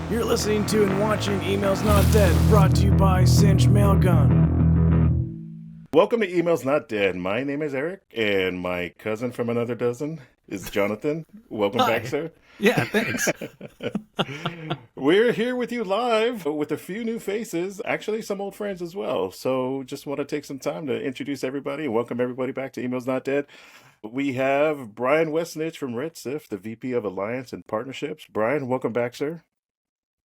You're listening to and watching Emails Not Dead, brought to you by Cinch Mailgun. Welcome to Emails Not Dead. My name is Eric, and my cousin from another dozen is Jonathan. Welcome back, sir. Yeah, thanks. We're here with you live with a few new faces, actually some old friends as well. So just want to take some time to introduce everybody and welcome everybody back to Emails Not Dead. We have Brian Westnedge from Sift, the VP of Alliance and Partnerships. Brian, welcome back, sir.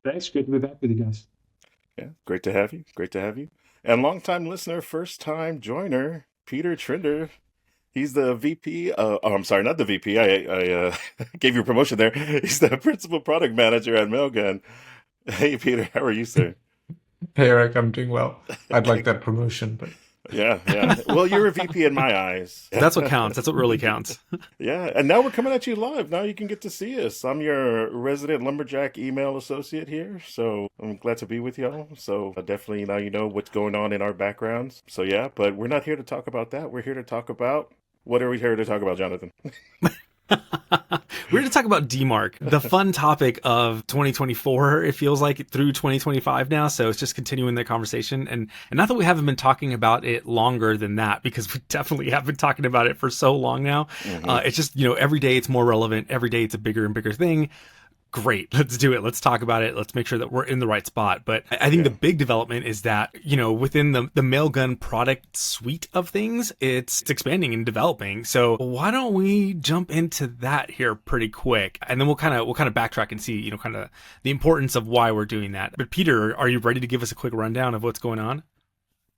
Thanks. Good to be back with you guys. Yeah, great to have you. Great to have you. And longtime listener, first-time joiner, Peter Trinder. He's the VP. I'm sorry, not the VP. I gave you a promotion there. He's the Principal Product Manager at Mailgun. Hey, Peter, how are you, sir? Hey, Eric, I'm doing well. I'd like that promotion, but... Yeah. Well, you're a VP in my eyes. That's what counts. That's what really counts. Yeah, and now we're coming at you live. Now you can get to see us. I'm your resident lumberjack email associate here, so I'm glad to be with y'all. So definitely now you know what's going on in our backgrounds. So yeah, but we're not here to talk about that. We're here to talk about... What are we here to talk about, Jonathan? We're going to talk about DMARC, the fun topic of 2024. It feels like through 2025 now. So it's just continuing the conversation. And not that we haven't been talking about it longer than that, because we definitely have been talking about it for so long now. Mm-hmm. It's just, every day it's more relevant. Every day it's a bigger and bigger thing. Great. Let's do it. Let's talk about it. Let's make sure that we're in the right spot. But I think the big development is that, within the Mailgun product suite of things, it's expanding and developing. So why don't we jump into that here pretty quick? And then we'll kind of backtrack and see, kind of the importance of why we're doing that. But Peter, are you ready to give us a quick rundown of what's going on?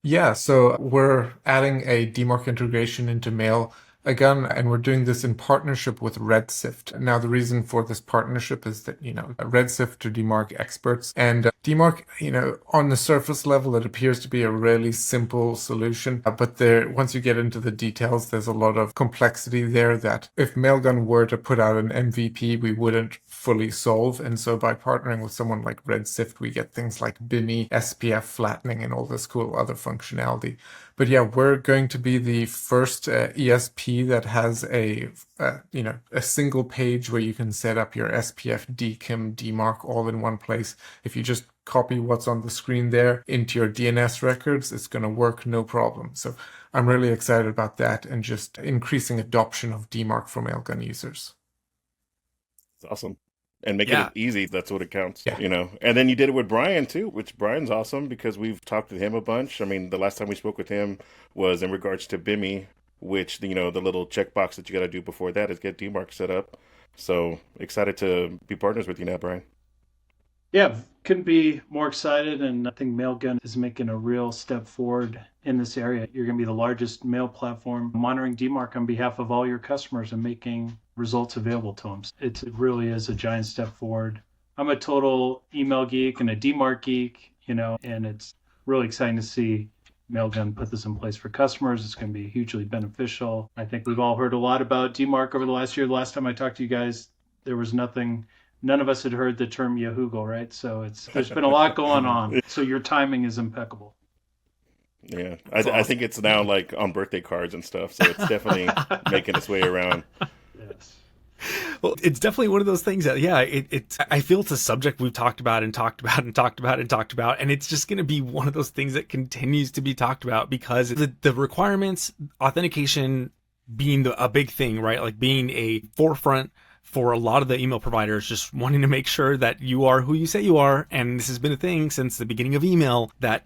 Yeah. So we're adding a DMARC integration into Mailgun, and we're doing this in partnership with Sift. Now, the reason for this partnership is that, Sift are DMARC experts, and DMARC, on the surface level, it appears to be a really simple solution, but once you get into the details, there's a lot of complexity there that if Mailgun were to put out an MVP, we wouldn't fully solve. And so by partnering with someone like Sift, we get things like BIMI, SPF flattening, and all this cool other functionality. But yeah, we're going to be the first ESP that has a single page where you can set up your SPF, DKIM, DMARC all in one place. If you just copy what's on the screen there into your DNS records, it's going to work no problem. So I'm really excited about that and just increasing adoption of DMARC for Mailgun users. It's awesome. And making it easy, that's what it counts, And then you did it with Brian, too, which Brian's awesome because we've talked to him a bunch. I mean, the last time we spoke with him was in regards to BIMI, which, the little checkbox that you got to do before that is get DMARC set up. So excited to be partners with you now, Brian. Yeah, couldn't be more excited. And I think Mailgun is making a real step forward in this area. You're going to be the largest mail platform monitoring DMARC on behalf of all your customers and making results available to them. It really is a giant step forward. I'm a total email geek and a DMARC geek, and it's really exciting to see Mailgun put this in place for customers. It's going to be hugely beneficial. I think we've all heard a lot about DMARC over the last year. The last time I talked to you guys, there was nothing. None of us had heard the term Yahoogle, right? So there's been a lot going on. So your timing is impeccable. Yeah, I think it's now like on birthday cards and stuff. So it's definitely making its way around. Yes. Well, it's definitely one of those things that, I feel it's a subject we've talked about, and it's just going to be one of those things that continues to be talked about because the requirements, authentication being a big thing, right? Like being a forefront for a lot of the email providers, just wanting to make sure that you are who you say you are. And this has been a thing since the beginning of email that,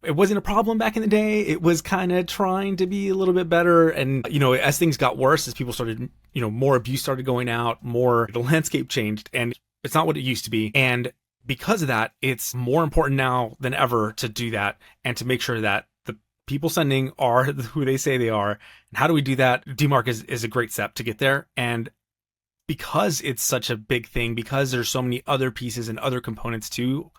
it wasn't a problem back in the day. It was kind of trying to be a little bit better. And, as things got worse, as people started, more abuse started going out, the landscape changed, and it's not what it used to be. And because of that, it's more important now than ever to do that and to make sure that the people sending are who they say they are. And how do we do that? DMARC is a great step to get there. And because it's such a big thing, because there's so many other pieces and other components to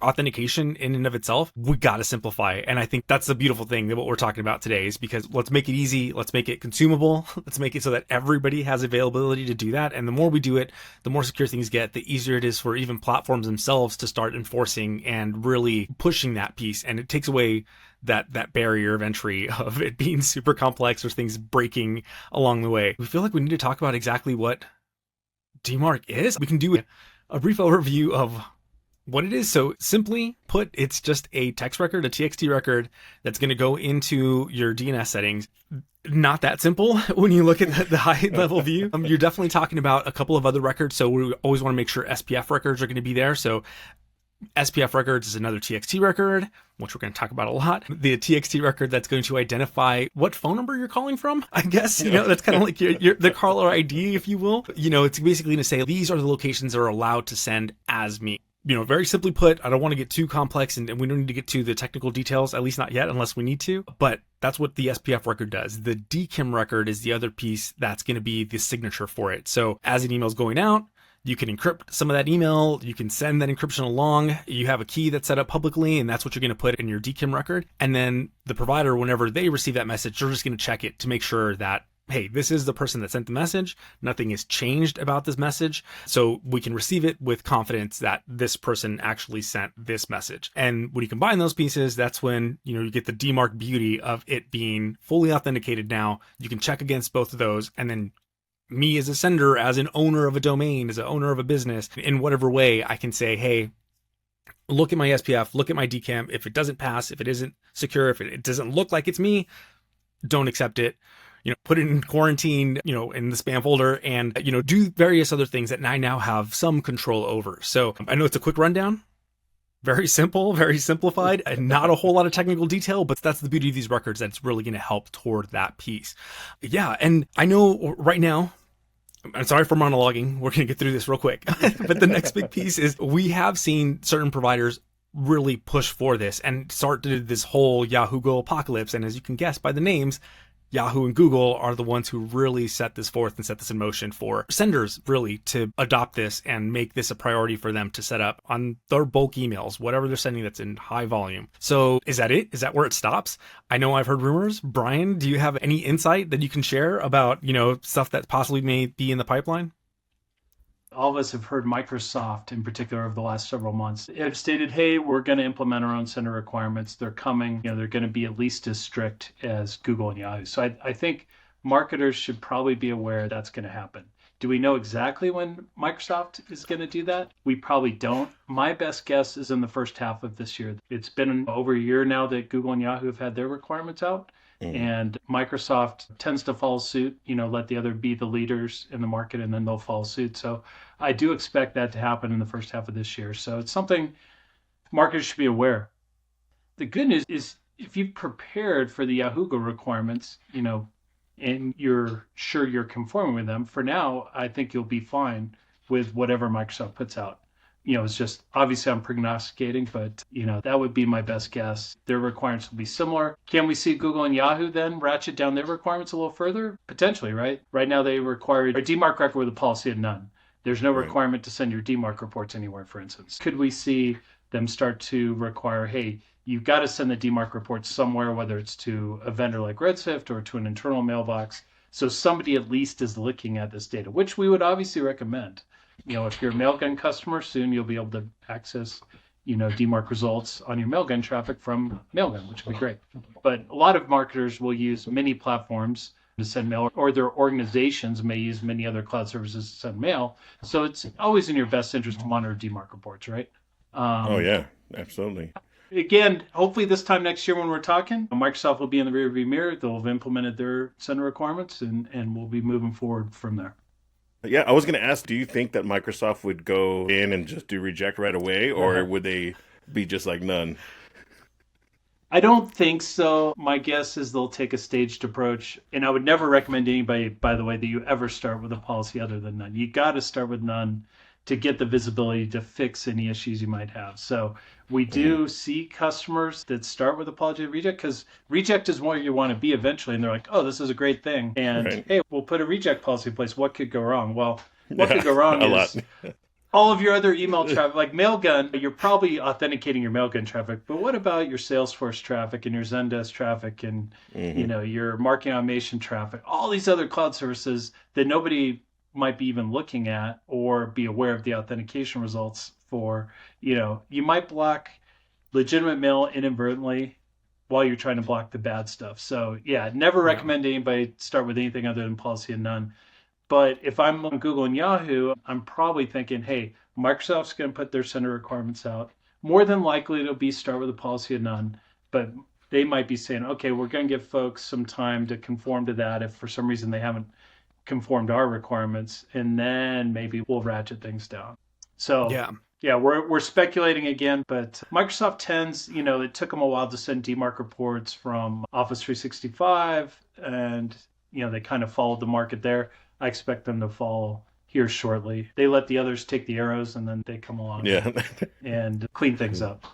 authentication in and of itself, we got to simplify. And I think that's the beautiful thing that what we're talking about today is because let's make it easy. Let's make it consumable. Let's make it so that everybody has availability to do that. And the more we do it, the more secure things get, the easier it is for even platforms themselves to start enforcing and really pushing that piece. And it takes away that barrier of entry of it being super complex or things breaking along the way. We feel like we need to talk about exactly what DMARC is. We can do a brief overview of What it is, so simply put, it's just a text record, a TXT record that's going to go into your DNS settings. Not that simple when you look at the high level view. You're definitely talking about a couple of other records. So we always want to make sure SPF records are going to be there. So SPF records is another TXT record, which we're going to talk about a lot. The TXT record that's going to identify what phone number you're calling from, I guess. That's kind of like your the caller ID, if you will. It's basically going to say these are the locations that are allowed to send as me. Very simply put, I don't want to get too complex and we don't need to get to the technical details, at least not yet, unless we need to. But that's what the SPF record does. The DKIM record is the other piece that's going to be the signature for it. So as an email is going out, you can encrypt some of that email. You can send that encryption along. You have a key that's set up publicly, and that's what you're going to put in your DKIM record. And then the provider, whenever they receive that message, they're just going to check it to make sure that, hey, this is the person that sent the message. Nothing has changed about this message. So we can receive it with confidence that this person actually sent this message. And when you combine those pieces, that's when, you get the DMARC beauty of it being fully authenticated now. You can check against both of those. And then me as a sender, as an owner of a domain, as an owner of a business, in whatever way, I can say, hey, look at my SPF, look at my DKIM. If it doesn't pass, if it isn't secure, if it doesn't look like it's me, don't accept it. Put it in quarantine, in the spam folder and, do various other things that I now have some control over. So I know it's a quick rundown, very simple, very simplified, and not a whole lot of technical detail, but that's the beauty of these records. That's really going to help toward that piece. Yeah. And I know right now, I'm sorry for monologuing. We're going to get through this real quick. But the next big piece is we have seen certain providers really push for this and started this whole Yahoo Go apocalypse. And as you can guess by the names, Yahoo and Google are the ones who really set this forth and set this in motion for senders really to adopt this and make this a priority for them to set up on their bulk emails, whatever they're sending that's in high volume. So is that it? Is that where it stops? I know I've heard rumors. Brian, do you have any insight that you can share about, stuff that possibly may be in the pipeline? All of us have heard Microsoft in particular over the last several months have stated, hey, we're going to implement our own sender requirements. They're coming. They're going to be at least as strict as Google and Yahoo. So I think marketers should probably be aware that's going to happen. Do we know exactly when Microsoft is going to do that? We probably don't. My best guess is in the first half of this year. It's been over a year now that Google and Yahoo have had their requirements out. And Microsoft tends to follow suit, let the other be the leaders in the market and then they'll follow suit. So I do expect that to happen in the first half of this year. So it's something marketers should be aware. The good news is if you've prepared for the Yahoo Go requirements, and you're sure you're conforming with them, for now, I think you'll be fine with whatever Microsoft puts out. It's just, obviously I'm prognosticating, but, that would be my best guess. Their requirements will be similar. Can we see Google and Yahoo then ratchet down their requirements a little further? Potentially, right? Right now they require a DMARC record with a policy of none. There's no requirement to send your DMARC reports anywhere, for instance. Could we see them start to require, hey, you've got to send the DMARC reports somewhere, whether it's to a vendor like Sift or to an internal mailbox, so somebody at least is looking at this data, which we would obviously recommend. If you're a Mailgun customer, soon you'll be able to access, DMARC results on your Mailgun traffic from Mailgun, which would be great. But a lot of marketers will use many platforms to send mail, or their organizations may use many other cloud services to send mail. So it's always in your best interest to monitor DMARC reports, right? Oh, yeah, absolutely. Again, hopefully this time next year when we're talking, Microsoft will be in the rearview mirror. They'll have implemented their sender requirements, and we'll be moving forward from there. Yeah, I was going to ask, do you think that Microsoft would go in and just do reject right away, or would they be just like none? I don't think so. My guess is they'll take a staged approach. And I would never recommend anybody, by the way, that you ever start with a policy other than none. You got to start with none to get the visibility to fix any issues you might have. So we do see customers that start with apology reject, because reject is where you want to be eventually. And they're like, oh, this is a great thing. And hey, we'll put a reject policy in place. What could go wrong? Well, what could go wrong is all of your other email traffic, like Mailgun, you're probably authenticating your Mailgun traffic. But what about your Salesforce traffic and your Zendesk traffic and your marketing automation traffic, all these other cloud services that nobody might be even looking at or be aware of the authentication results for? You might block legitimate mail inadvertently while you're trying to block the bad stuff. So yeah, never recommend anybody start with anything other than policy of none. But if I'm on Google and Yahoo, I'm probably thinking, hey, Microsoft's going to put their sender requirements out. More than likely, it'll be start with a policy of none, but they might be saying, okay, we're going to give folks some time to conform to that if for some reason they haven't conformed to our requirements, and then maybe we'll ratchet things down. So yeah, we're speculating again, but Microsoft tends, it took them a while to send DMARC reports from Office 365, and they kind of followed the market there. I expect them to follow here shortly. They let the others take the arrows, and then they come along and clean things up.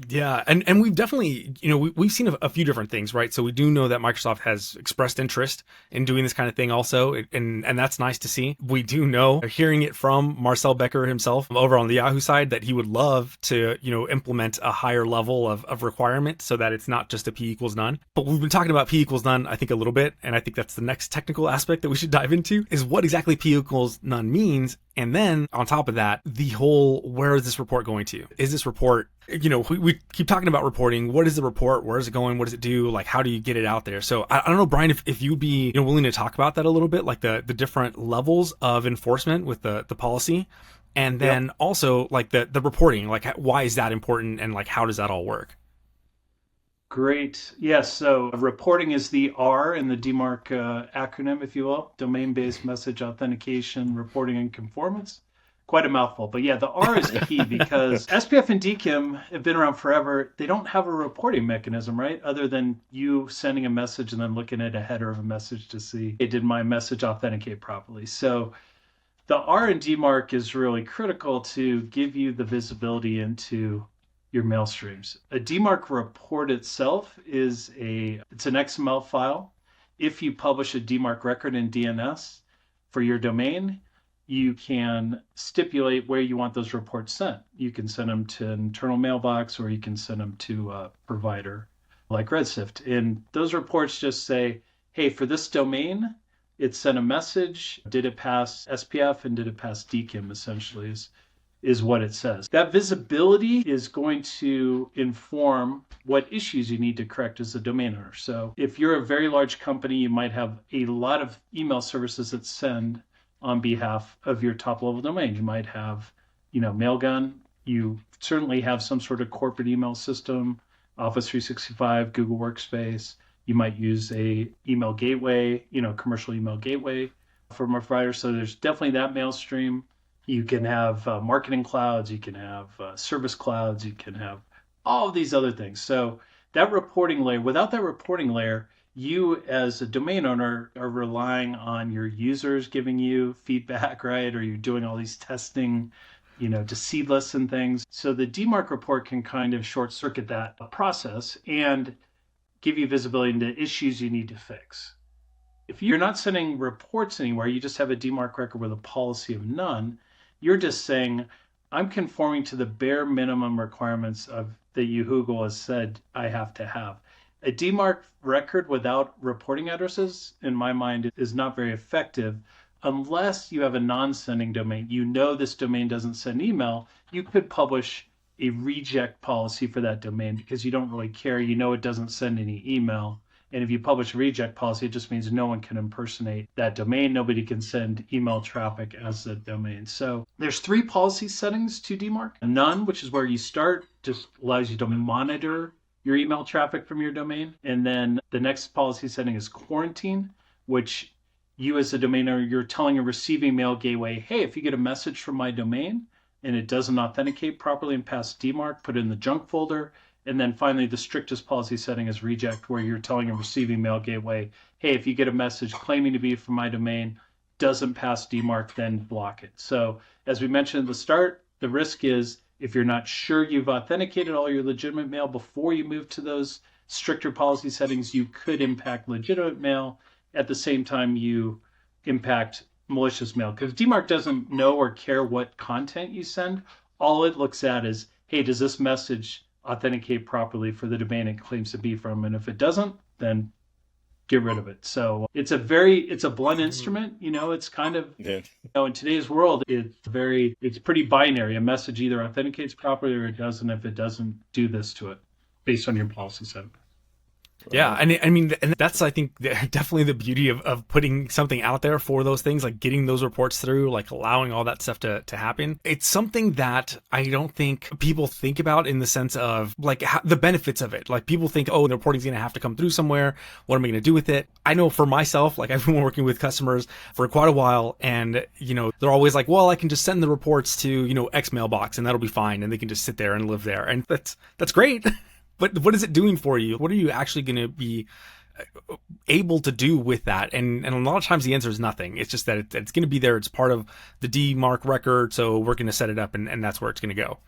Yeah, and we've definitely, we've seen a few different things, right? So we do know that Microsoft has expressed interest in doing this kind of thing also, and that's nice to see. We do know, hearing it from Marcel Becker himself over on the Yahoo side, that he would love to, implement a higher level of requirement so that it's not just a P equals none. But we've been talking about P equals none, I think, a little bit, and I think that's the next technical aspect that we should dive into, is what exactly P equals none means. And then on top of that, the whole, where is this report going to? Is this report, we keep talking about reporting. What is the report? Where is it going? What does it do? Like, how do you get it out there? So I don't know, Brian, if you'd be willing to talk about that a little bit, like the different levels of enforcement with the policy. And then also like the reporting, like why is that important? And like, how does that all work? Great. Yes. So reporting is the R in the DMARC acronym, if you will, domain-based message authentication, reporting, and conformance. Quite a mouthful. But yeah, the R is key because SPF and DKIM have been around forever. They don't have a reporting mechanism, right? Other than you sending a message and then looking at a header of a message to see, hey, did my message authenticate properly? So the R in DMARC is really critical to give you the visibility into your mail streams. A DMARC report itself it's an XML file. If you publish a DMARC record in DNS for your domain, you can stipulate where you want those reports sent. You can send them to an internal mailbox, or you can send them to a provider like Redshift. And those reports just say, hey, for this domain, it sent a message. Did it pass SPF and did it pass DKIM, essentially, is what it says. That visibility is going to inform what issues you need to correct as a domain owner. So if you're a very large company, you might have a lot of email services that send on behalf of your top level domain. You might have, Mailgun. You certainly have some sort of corporate email system, Office 365, Google Workspace. You might use a email gateway, commercial email gateway from a provider. So there's definitely that mail stream. You can have marketing clouds, you can have service clouds, you can have all of these other things. So that reporting layer, without that reporting layer, you as a domain owner are relying on your users giving you feedback, right? Or you're doing all these testing, to seed lists and things. So the DMARC report can kind of short circuit that process and give you visibility into issues you need to fix. If you're not sending reports anywhere, you just have a DMARC record with a policy of none, you're just saying, I'm conforming to the bare minimum requirements that Google has said I have to have. A DMARC record without reporting addresses, in my mind, is not very effective unless you have a non-sending domain. This domain doesn't send email. You could publish a reject policy for that domain because you don't really care. It doesn't send any email. And if you publish a reject policy, it just means no one can impersonate that domain. Nobody can send email traffic as the domain. So there's 3 policy settings to DMARC. None, which is where you start, just allows you to monitor your email traffic from your domain. And then the next policy setting is quarantine, which you as a domain owner, you're telling a receiving mail gateway, hey, if you get a message from my domain and it doesn't authenticate properly and pass DMARC, put it in the junk folder. And then finally, the strictest policy setting is reject, where you're telling a receiving mail gateway, hey, if you get a message claiming to be from my domain, doesn't pass DMARC, then block it. So as we mentioned at the start, the risk is if you're not sure you've authenticated all your legitimate mail before you move to those stricter policy settings, you could impact legitimate mail at the same time you impact malicious mail. Because DMARC doesn't know or care what content you send. All it looks at is, hey, does this message authenticate properly for the domain it claims to be from? And if it doesn't, then get rid of it. So it's a blunt instrument. It's kind of, in today's world, it's pretty binary. A message either authenticates properly or it doesn't. If it doesn't, do this to it based on your policy setting. Yeah, and I mean, and that's, I think, definitely the beauty of putting something out there for those things, like getting those reports through, like allowing all that stuff to happen. It's something that I don't think people think about in the sense of like the benefits of it. Like people think, oh, the reporting's going to have to come through somewhere. What am I going to do with it? I know for myself, like I've been working with customers for quite a while, and they're always like, well, I can just send the reports to X mailbox and that'll be fine, and they can just sit there and live there, and that's great. But what is it doing for you? What are you actually going to be able to do with that? And a lot of times the answer is nothing. It's just that it's going to be there. It's part of the DMARC record. So we're going to set it up, and that's where it's going to go.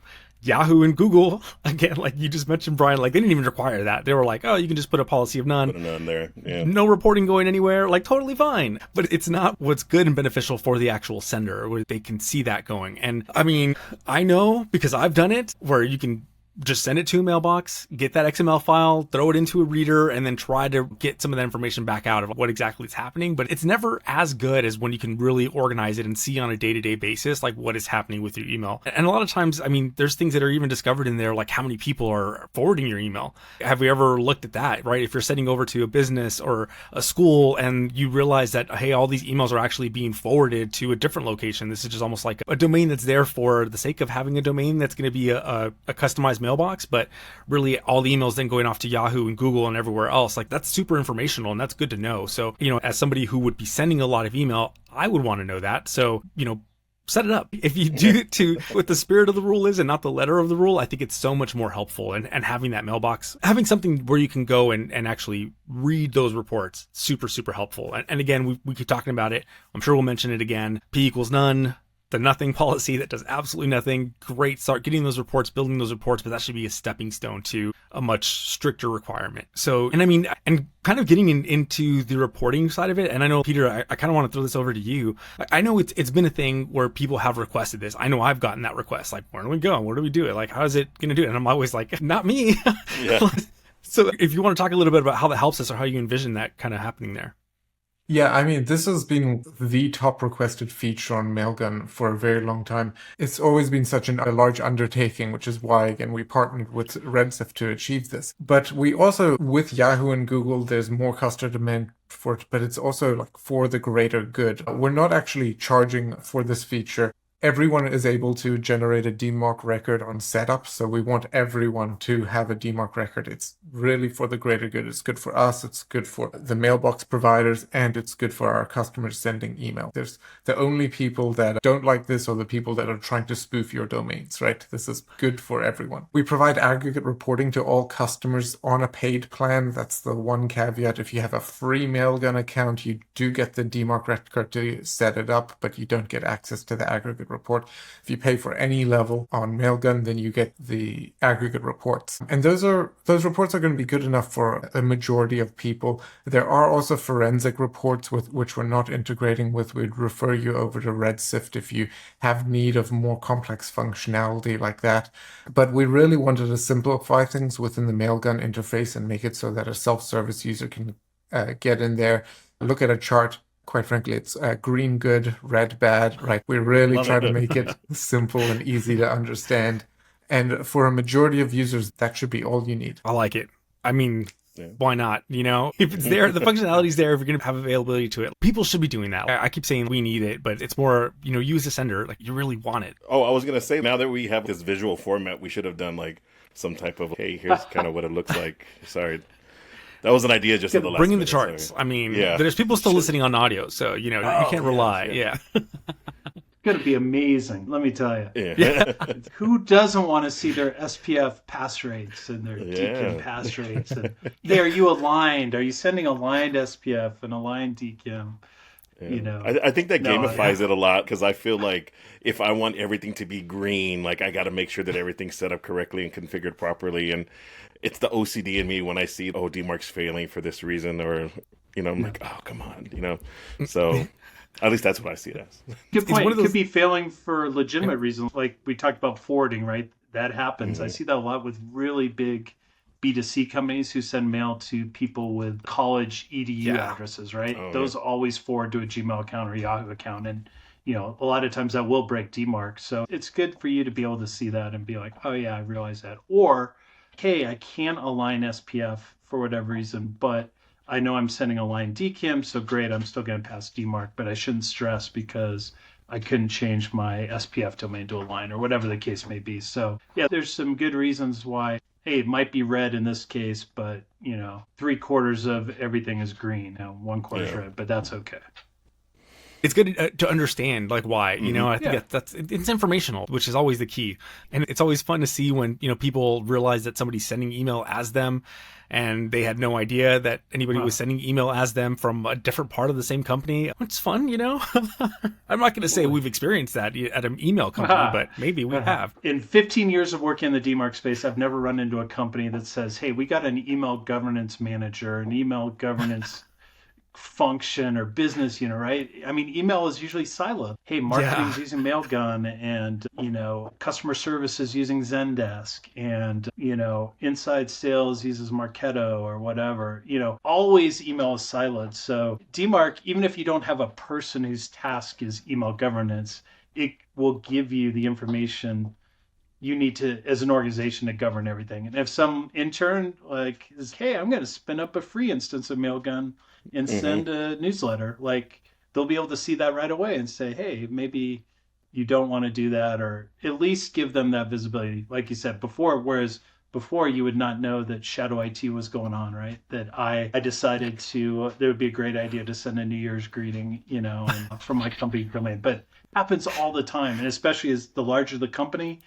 Yahoo and Google, again, like you just mentioned, Brian, like they didn't even require that. They were like, oh, you can just put a policy of none. Put a none there. Yeah. No reporting going anywhere, like totally fine. But it's not what's good and beneficial for the actual sender, where they can see that going. And I mean, I know because I've done it, where you can just send it to a mailbox, get that XML file, throw it into a reader, and then try to get some of that information back out of what exactly is happening. But it's never as good as when you can really organize it and see on a day-to-day basis, like what is happening with your email. And a lot of times, I mean, there's things that are even discovered in there, like how many people are forwarding your email. Have we ever looked at that, right? If you're sending over to a business or a school and you realize that, hey, all these emails are actually being forwarded to a different location. This is just almost like a domain that's there for the sake of having a domain that's going to be a customized mailbox, but really all the emails then going off to Yahoo and Google and everywhere else. Like that's super informational and that's good to know. So, as somebody who would be sending a lot of email, I would want to know that. So, set it up. If you do it to what the spirit of the rule is and not the letter of the rule, I think it's so much more helpful. And having that mailbox, having something where you can go and actually read those reports, super, super helpful. And again, we keep talking about it. I'm sure we'll mention it again. P equals none. The nothing policy that does absolutely nothing. Great. Start getting those reports, building those reports, but that should be a stepping stone to a much stricter requirement. So, and I mean, and kind of getting into the reporting side of it. And I know, Peter, I kind of want to throw this over to you. I know it's been a thing where people have requested this. I know I've gotten that request. Like, where do we go? Where do we do it? Like, how is it going to do it? And I'm always like, not me. Yeah. So if you want to talk a little bit about how that helps us or how you envision that kind of happening there. Yeah, I mean, this has been the top requested feature on Mailgun for a very long time. It's always been such a large undertaking, which is why, again, we partnered with Redshift to achieve this. But we also, with Yahoo and Google, there's more customer demand for it, but it's also like for the greater good. We're not actually charging for this feature. Everyone is able to generate a DMARC record on setup, so we want everyone to have a DMARC record. It's really for the greater good. It's good for us, it's good for the mailbox providers, and it's good for our customers sending email. There's the only people that don't like this are the people that are trying to spoof your domains, right? This is good for everyone. We provide aggregate reporting to all customers on a paid plan. That's the one caveat. If you have a free Mailgun account, you do get the DMARC record to set it up, but you don't get access to the aggregate report. If you pay for any level on Mailgun, then you get the aggregate reports. And those reports are going to be good enough for a majority of people. There are also forensic reports with which we're not integrating with. We'd refer you over to Redshift if you have need of more complex functionality like that. But we really wanted to simplify things within the Mailgun interface and make it so that a self-service user can get in there, look at a chart. Quite frankly, it's green good, red bad, right? We really try to make it simple and easy to understand. And for a majority of users, that should be all you need. I like it. I mean, why not? If it's there, the functionality's there, if you're going to have availability to it, people should be doing that. I keep saying we need it, but it's more, you as a sender, like you really want it. Oh, I was going to say, now that we have this visual format, we should have done like some type of, hey, here's kind of what it looks like. Sorry. That was an idea just at the last bringing minute, the charts. Sorry. I mean, there's people still listening on audio, so you can't rely. Yeah. It's going to be amazing, let me tell you. Yeah. Who doesn't want to see their SPF pass rates and their DKIM pass rates? And, hey, are you aligned? Are you sending aligned SPF and aligned DKIM? Yeah. I think that gamifies it a lot, because I feel like if I want everything to be green, like I got to make sure that everyth's set up correctly and configured properly. And it's the OCD in me when I see, DMARC's failing for this reason, or, I'm like, oh, come on, So at least that's what I see it as. Good point. It could be failing for legitimate reasons. Like we talked about forwarding, right? That happens. I see that a lot with really big B2C companies who send mail to people with college EDU addresses, right? Those always forward to a Gmail account or Yahoo account. And, a lot of times that will break DMARC. So it's good for you to be able to see that and be like, oh, yeah, I realize that. Or hey, I can't align SPF for whatever reason, but I know I'm sending a line DKIM, so great, I'm still going to pass DMARC, but I shouldn't stress because I couldn't change my SPF domain to a line or whatever the case may be. So yeah, there's some good reasons why, hey, it might be red in this case, but 3/4 of everything is green. Now 1/4 is red, but that's okay. It's good to understand like why, I think it's informational, which is always the key. And it's always fun to see when, people realize that somebody's sending email as them and they had no idea that anybody was sending email as them from a different part of the same company. It's fun, I'm not going to say we've experienced that at an email company, but maybe we have. In 15 years of working in the DMARC space, I've never run into a company that says, hey, we got an email governance manager, an email governance function or business unit, right? I mean, email is usually siloed. Hey, marketing's using Mailgun, and customer service is using Zendesk, and inside sales uses Marketo or whatever. Always email is siloed. So DMARC, even if you don't have a person whose task is email governance, it will give you the information you need to, as an organization, to govern everything. And if some intern is, hey, I'm going to spin up a free instance of Mailgun and send a newsletter, they'll be able to see that right away and say, hey, maybe you don't want to do that, or at least give them that visibility. Like you said before, whereas before you would not know that shadow IT was going on, right? That I decided there would be a great idea to send a New Year's greeting, from my company domain. But it happens all the time. And especially as the larger the company,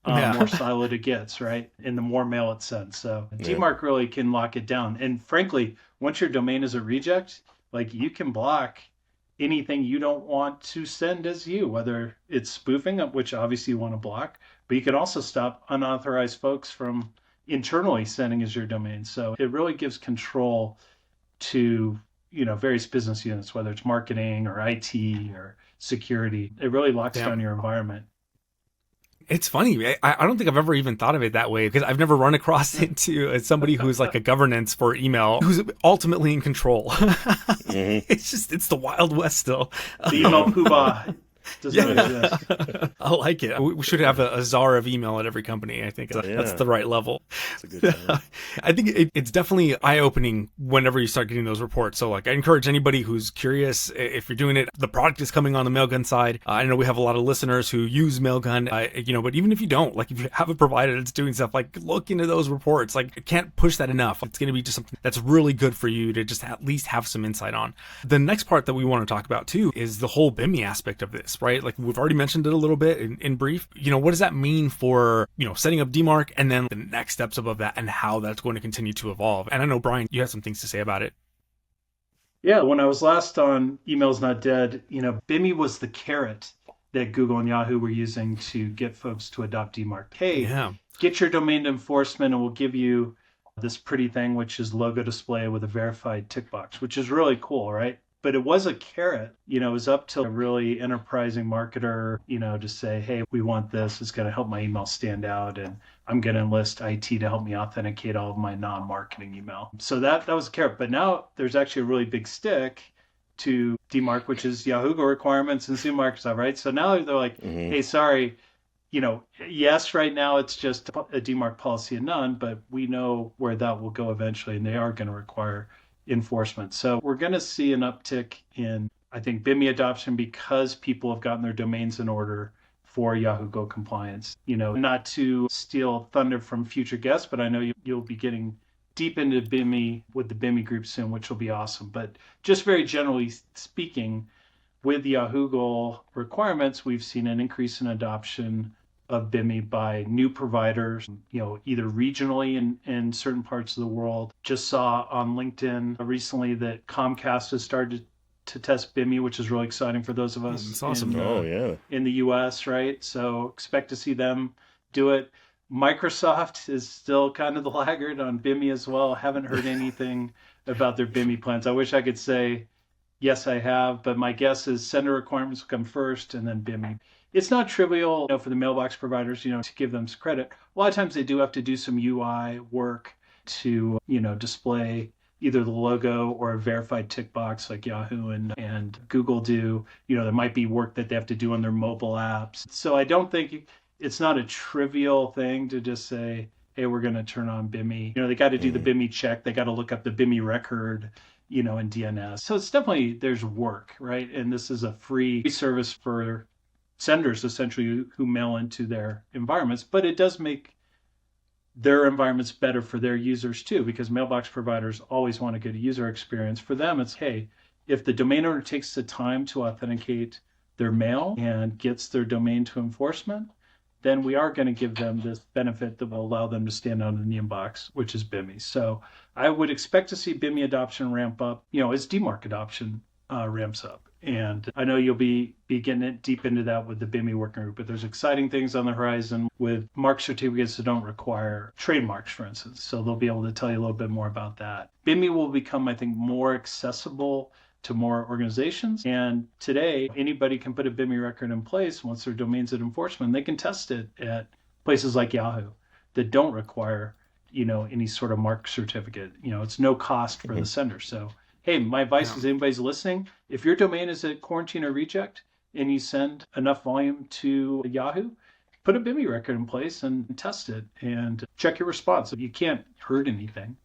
more siloed it gets, right? And the more mail it sends. So DMARC really can lock it down. And frankly, once your domain is a reject, you can block anything you don't want to send as you, whether it's spoofing, which obviously you want to block, but you can also stop unauthorized folks from internally sending as your domain. So it really gives control to, various business units, whether it's marketing or IT or security. It really locks down your environment. It's funny. I don't think I've ever even thought of it that way, because I've never run across into somebody who's like a governance for email who's ultimately in control. It's the Wild West still. The email poobah does not exist. I like it. We should have a czar of email at every company. I think that's the right level. That's a good time. I think it's definitely eye-opening whenever you start getting those reports. So I encourage anybody who's curious, if you're doing it, the product is coming on the Mailgun side. I know we have a lot of listeners who use Mailgun, but even if you don't, if you have a provider that's doing stuff, look into those reports. I can't push that enough. It's going to be just something that's really good for you to just at least have some insight on. The next part that we want to talk about too is the whole BIMI aspect of this, right? We've already mentioned it a little bit in brief. What does that mean for, setting up DMARC, and then the next steps above that and how that's going to continue to evolve? And I know, Brian, you have some things to say about it. Yeah, when I was last on Email's Not Dead, BIMI was the carrot that Google and Yahoo were using to get folks to adopt DMARC. Hey, get your domain to enforcement and we'll give you this pretty thing, which is logo display with a verified tick box, which is really cool, right? But it was a carrot. It was up to a really enterprising marketer, to say, hey, we want this. It's going to help my email stand out. And I'm going to enlist IT to help me authenticate all of my non-marketing email. So that was a carrot. But now there's actually a really big stick to DMARC, which is Yahoo requirements and Zoom Microsoft, right? So now they're like, hey, sorry, yes, right now it's just a DMARC policy of none, but we know where that will go eventually, and they are going to require enforcement. So we're going to see an uptick in, I think, BIMI adoption because people have gotten their domains in order for Yahoo Go compliance. Not to steal thunder from future guests, but I know you'll be getting deep into BIMI with the BIMI group soon, which will be awesome. But just very generally speaking, with Yahoo Go requirements, we've seen an increase in adoption of BIMI by new providers, either regionally in certain parts of the world. Just saw on LinkedIn recently that Comcast has started to test BIMI, which is really exciting for those of us That's awesome. in the US, right? So expect to see them do it. Microsoft is still kind of the laggard on BIMI as well. Haven't heard anything about their BIMI plans. I wish I could say, yes, I have, but my guess is sender requirements will come first and then BIMI. It's not trivial, for the mailbox providers, to give them some credit. A lot of times they do have to do some UI work to, display either the logo or a verified tick box like Yahoo and Google do. There might be work that they have to do on their mobile apps. So I don't think it's not a trivial thing to just say, hey, we're going to turn on BIMI. They got to do the BIMI check. They got to look up the BIMI record, in DNS. So it's definitely, there's work, right? And this is a free service for senders, essentially, who mail into their environments. But it does make their environments better for their users too, because mailbox providers always want a good user experience. For them, it's, hey, if the domain owner takes the time to authenticate their mail and gets their domain to enforcement, then we are going to give them this benefit that will allow them to stand out in the inbox, which is BIMI. So I would expect to see BIMI adoption ramp up, as DMARC adoption ramps up. And I know you'll be getting it deep into that with the BIMI working group, but there's exciting things on the horizon with mark certificates that don't require trademarks, for instance. So they'll be able to tell you a little bit more about that. BIMI will become, I think, more accessible to more organizations. And today, anybody can put a BIMI record in place once their domain's at enforcement. They can test it at places like Yahoo that don't require, any sort of mark certificate. It's no cost for the sender. So, hey, my advice is anybody's listening, if your domain is at quarantine or reject and you send enough volume to Yahoo, put a BIMI record in place and test it and check your response. You can't hurt anything.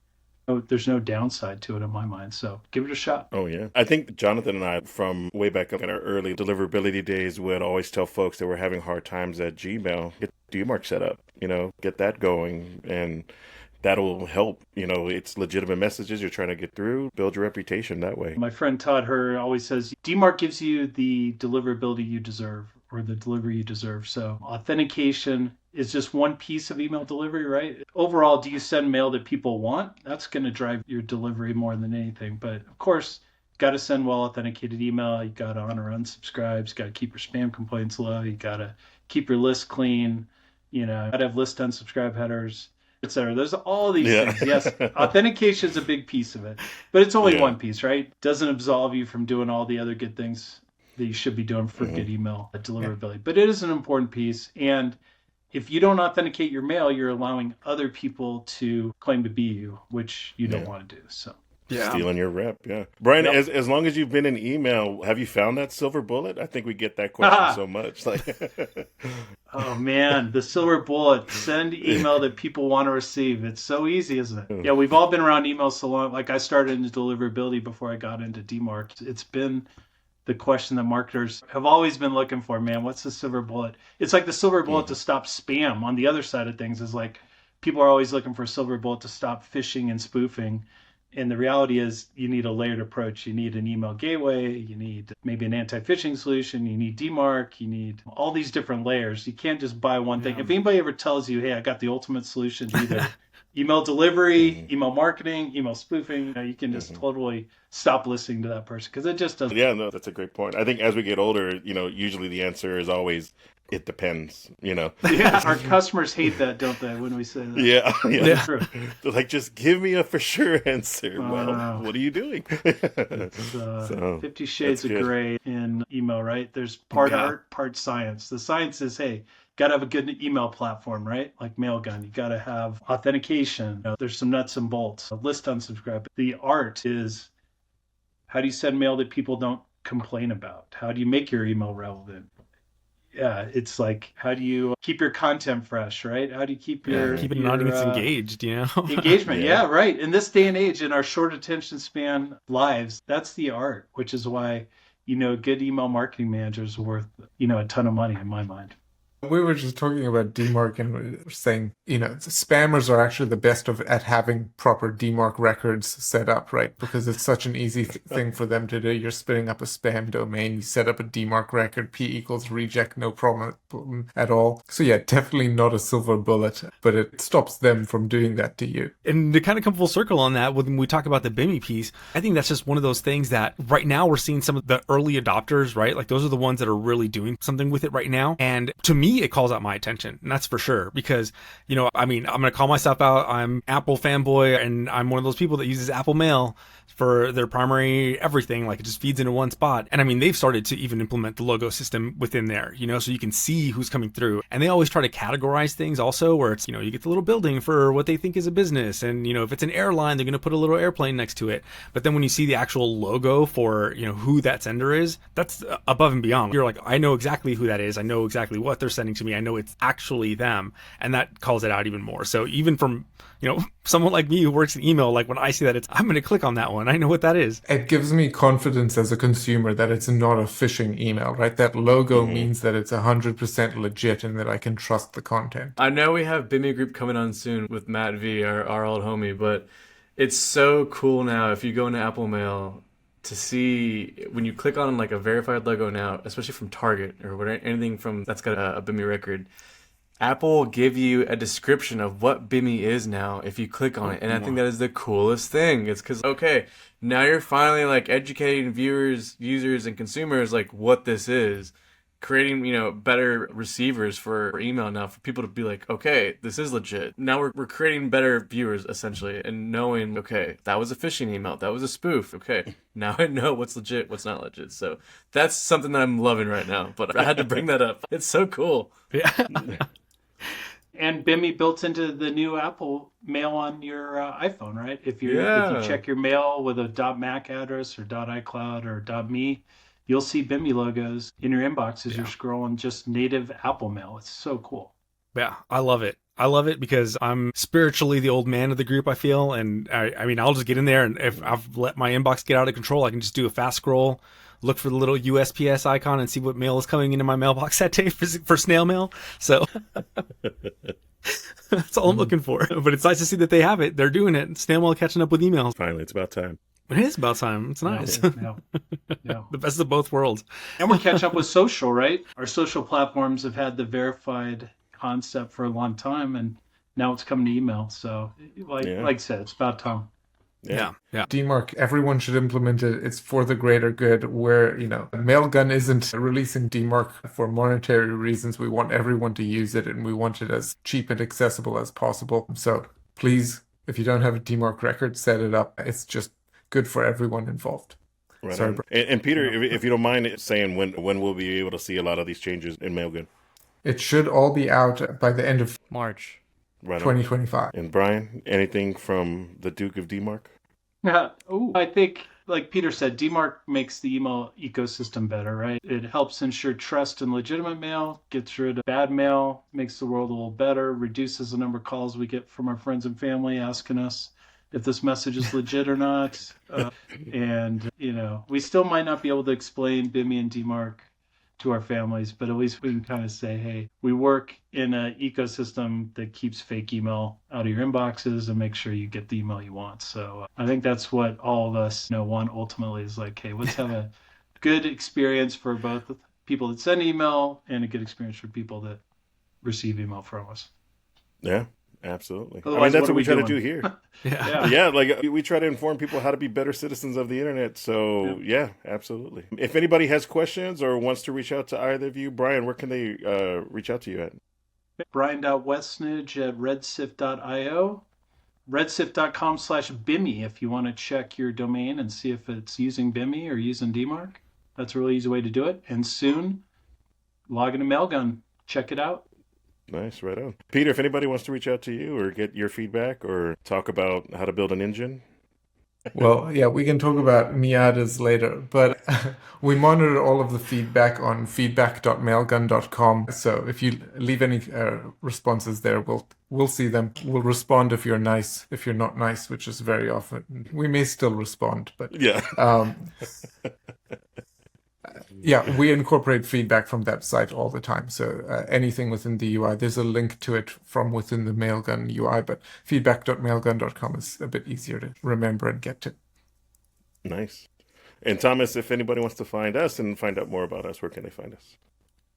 There's no downside to it in my mind, so give it a shot. Oh, yeah. I think Jonathan and I, from way back up in our early deliverability days, would always tell folks that were having hard times at Gmail, get DMARC set up, get that going, and that'll help. It's legitimate messages you're trying to get through, build your reputation that way. My friend Todd Herr always says, DMARC gives you the deliverability you deserve, or the delivery you deserve. So authentication is just one piece of email delivery, right? Overall, do you send mail that people want? That's going to drive your delivery more than anything. But of course, got to send well-authenticated email. You got to honor unsubscribes. Got to keep your spam complaints low. You got to keep your list clean. Got to have list unsubscribe headers, etc. There's all these things. Yes, authentication is a big piece of it, but it's only one piece, right? Doesn't absolve you from doing all the other good things that you should be doing for good email deliverability. But it is an important piece. And if you don't authenticate your mail, you're allowing other people to claim to be you, which you don't want to do. So stealing your rep. Yeah. Brian, as long as you've been in email, have you found that silver bullet? I think we get that question so much. Oh man, the silver bullet. Send email that people want to receive. It's so easy, isn't it? Yeah, we've all been around email so long. Like I started in deliverability before I got into DMARC. It's been the question that marketers have always been looking for, man. What's the silver bullet? It's like the silver bullet to stop spam. On the other side of things is like people are always looking for a silver bullet to stop phishing and spoofing. And the reality is you need a layered approach. You need an email gateway. You need maybe an anti-phishing solution. You need DMARC. You need all these different layers. You can't just buy one thing. If anybody ever tells you, hey, I got the ultimate solution to either email delivery, email marketing, email spoofing, you can just totally stop listening to that person because it just doesn't. Yeah, no, that's a great point. I think as we get older, usually the answer is always, it depends, Yeah, our customers hate that, don't they, when we say that? Yeah. True. They're like, just give me a for sure answer. Well, what are you doing? It's 50 Shades of Gray in email, right? There's part art, part science. The science is, hey, got to have a good email platform, right? Like Mailgun. You got to have authentication. There's some nuts and bolts. A list unsubscribe. The art is, how do you send mail that people don't complain about? How do you make your email relevant? Yeah, it's like, how do you keep your content fresh, right? How do you keep keeping an audience engaged, engagement, right. In this day and age, in our short attention span lives, that's the art, which is why, good email marketing managers are worth, a ton of money in my mind. We were just talking about DMARC and we were saying, spammers are actually the best at having proper DMARC records set up, right? Because it's such an easy thing for them to do. You're spinning up a spam domain, you set up a DMARC record, P equals reject, no problem at all. So yeah, definitely not a silver bullet, but it stops them from doing that to you. And to kind of come full circle on that, when we talk about the BIMI piece, I think that's just one of those things that right now we're seeing some of the early adopters, right? Like those are the ones that are really doing something with it right now. And to me, it calls out my attention, and that's for sure, because I'm going to call myself out. I'm Apple fanboy, and I'm one of those people that uses Apple Mail for their primary everything. Like it just feeds into one spot. And they've started to even implement the logo system within there, so you can see who's coming through. And they always try to categorize things also, where it's, you get the little building for what they think is a business. And, if it's an airline, they're going to put a little airplane next to it. But then when you see the actual logo for, who that sender is, that's above and beyond. You're like, I know exactly who that is. I know exactly what they're sending to me, I know it's actually them, and that calls it out even more. So even from, someone like me who works in email, like when I see that, I'm going to click on that one. I know what that is. It gives me confidence as a consumer that it's not a phishing email, right? That logo means that it's 100% legit and that I can trust the content. I know we have Bimmy Group coming on soon with Matt V, our old homie, but it's so cool now if you go into Apple Mail to see when you click on like a verified logo now, especially from Target or whatever, anything from that's got a Bimmy record, Apple will give you a description of what Bimmy is now if you click on it. And I think that is the coolest thing. It's because, okay, now you're finally like educating viewers, users, and consumers like what this is. Creating, better receivers for email now for people to be like, okay, this is legit. Now we're creating better viewers essentially and knowing, okay, that was a phishing email. That was a spoof. Okay, now I know what's legit, what's not legit. So that's something that I'm loving right now. But I had to bring that up. It's so cool. Yeah. And Bimmy built into the new Apple Mail on your iPhone, right? If you check your mail with a .mac address or .iCloud or .me, you'll see Bimmy logos in your inbox as you're scrolling just native Apple Mail. It's so cool. Yeah, I love it. I love it because I'm spiritually the old man of the group, I feel. And I mean, I'll just get in there, and if I've let my inbox get out of control, I can just do a fast scroll, look for the little USPS icon and see what mail is coming into my mailbox that day for snail mail. So that's all I'm looking for. But it's nice to see that they have it. They're doing it. Snail mail catching up with emails. Finally, it's about time. It is about time. It's nice. Yeah. The best of both worlds. And we're catching up with social, right? Our social platforms have had the verified concept for a long time, and now it's coming to email. So, like I said, it's about time. Yeah. DMARC, everyone should implement it. It's for the greater good. Where, Mailgun isn't releasing DMARC for monetary reasons. We want everyone to use it, and we want it as cheap and accessible as possible. So please, if you don't have a DMARC record, set it up. It's just good for everyone involved. Right. Sorry, and Peter, if you don't mind saying when we'll be able to see a lot of these changes in Mailgun. It should all be out by the end of March. Right. 2025. And Brian, anything from the Duke of DMARC? I think, like Peter said, DMARC makes the email ecosystem better, right? It helps ensure trust in legitimate mail, gets rid of bad mail, makes the world a little better, reduces the number of calls we get from our friends and family asking us if this message is legit or not. And, we still might not be able to explain Bimmy and DMARC to our families, but at least we can kind of say, hey, we work in an ecosystem that keeps fake email out of your inboxes and make sure you get the email you want. So I think that's what all of us want ultimately is like, hey, let's have a good experience for both people that send email and a good experience for people that receive email from us. Yeah. Absolutely. Otherwise, that's what we try doing? to do here. Yeah. Like we try to inform people how to be better citizens of the internet. So yeah, absolutely. If anybody has questions or wants to reach out to either of you, Brian, where can they reach out to you at? Brian.Westnedge at redsift.io. redsift.com/Bimmy if you want to check your domain and see if it's using Bimmy or using DMARC. That's a really easy way to do it. And soon, log into Mailgun. Check it out. Nice, right on. Peter, if anybody wants to reach out to you or get your feedback or talk about how to build an engine. Well, yeah, we can talk about Miadas later, but we monitor all of the feedback on feedback.mailgun.com. So if you leave any responses there, we'll see them. We'll respond if you're nice. If you're not nice, which is very often, we may still respond, but yeah. Yeah, we incorporate feedback from that site all the time. So anything within the UI, there's a link to it from within the Mailgun UI, but feedback.mailgun.com is a bit easier to remember and get to. Nice. And Thomas, if anybody wants to find us and find out more about us, where can they find us?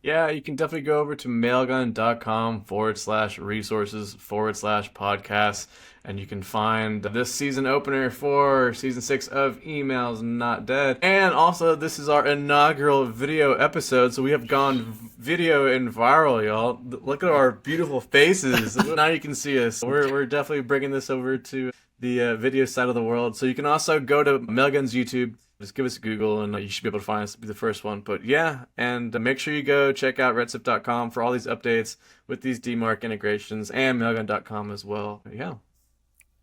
Yeah, you can definitely go over to mailgun.com/resources/podcasts, and you can find this season opener for season 6 of Emails Not Dead. And also, this is our inaugural video episode, so we have gone video and viral, y'all. Look at our beautiful faces. Now you can see us. We're definitely bringing this over to the video side of the world. So you can also go to Mailgun's YouTube. Just give us a Google and you should be able to find us to be the first one. But yeah, and make sure you go check out redsift.com for all these updates with these DMARC integrations and mailgun.com as well. Yeah.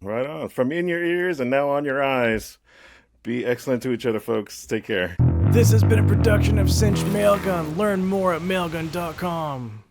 Right on. From in your ears and now on your eyes. Be excellent to each other, folks. Take care. This has been a production of Cinched Mailgun. Learn more at mailgun.com.